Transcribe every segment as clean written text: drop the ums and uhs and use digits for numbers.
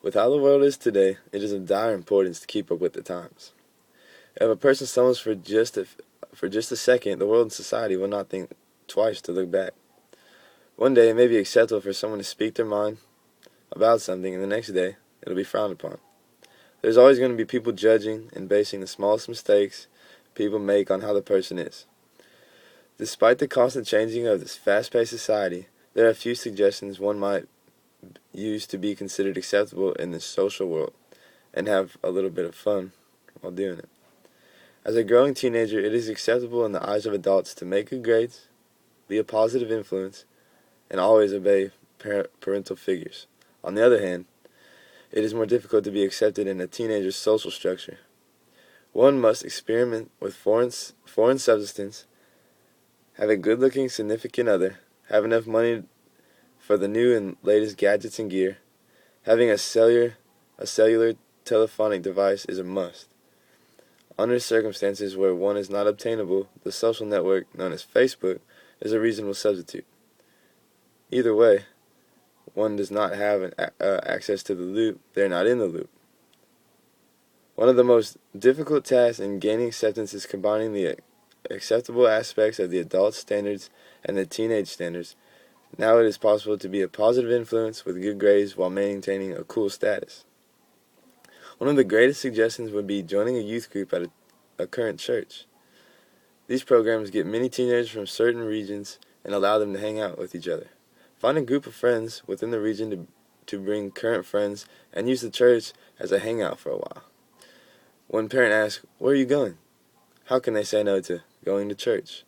With how the world is today, it is of dire importance to keep up with the times. If a person stumbles for just a second, the world and society will not think twice to look back. One day it may be acceptable for someone to speak their mind about something, and the next day it'll be frowned upon. There's always going to be people judging and basing the smallest mistakes people make on how the person is. Despite the constant changing of this fast-paced society, there are a few suggestions one might use to be considered acceptable in the social world and have a little bit of fun while doing it. As a growing teenager, it is acceptable in the eyes of adults to make good grades, be a positive influence, and always obey parental figures. On the other hand, it is more difficult to be accepted in a teenager's social structure. One must experiment with foreign substance, have a good-looking significant other, have enough money for the new and latest gadgets and gear. Having a cellular telephonic device is a must. Under circumstances where one is not obtainable, the social network known as Facebook is a reasonable substitute. Either way, one does not have access to the loop, they're not in the loop. One of the most difficult tasks in gaining acceptance is combining the acceptable aspects of the adult standards and the teenage standards. Now it is possible to be a positive influence with good grades while maintaining a cool status. One of the greatest suggestions would be joining a youth group at a current church. These programs get many teenagers from certain regions and allow them to hang out with each other. Find a group of friends within the region to bring current friends and use the church as a hangout for a while. When parent asks, "Where are you going?" how can they say no to going to church?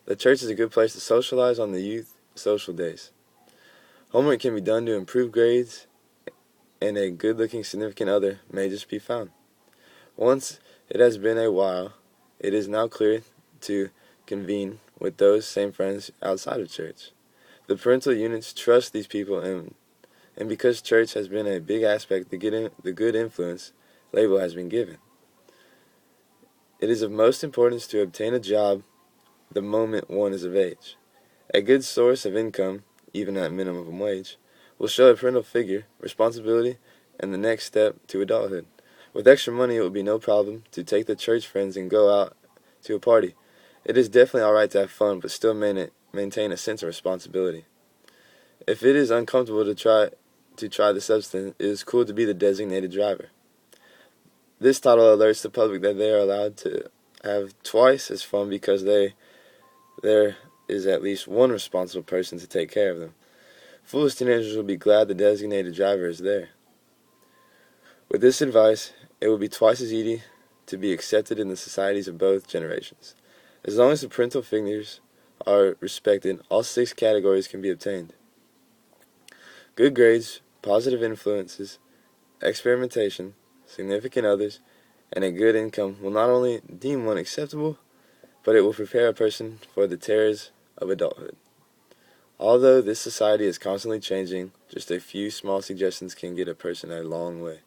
The church is a good place to socialize on the youth social days. Homework can be done to improve grades, and a good-looking significant other may just be found. Once it has been a while, it is now clear to convene with those same friends outside of church. The parental units trust these people, and because church has been a big aspect, the good influence label has been given. It is of most importance to obtain a job the moment one is of age. A good source of income, even at minimum wage, will show a parental figure, responsibility, and the next step to adulthood. With extra money, it will be no problem to take the church friends and go out to a party. It is definitely alright to have fun, but still maintain a sense of responsibility. If it is uncomfortable to try the substance, it is cool to be the designated driver. This title alerts the public that they are allowed to have twice as fun because there is at least one responsible person to take care of them. Foolish teenagers will be glad the designated driver is there. With this advice, it will be twice as easy to be accepted in the societies of both generations. As long as the parental figures are respected, all 6 categories can be obtained. Good grades, positive influences, experimentation, significant others, and a good income will not only deem one acceptable, but it will prepare a person for the terrors of adulthood. Although this society is constantly changing, just a few small suggestions can get a person a long way.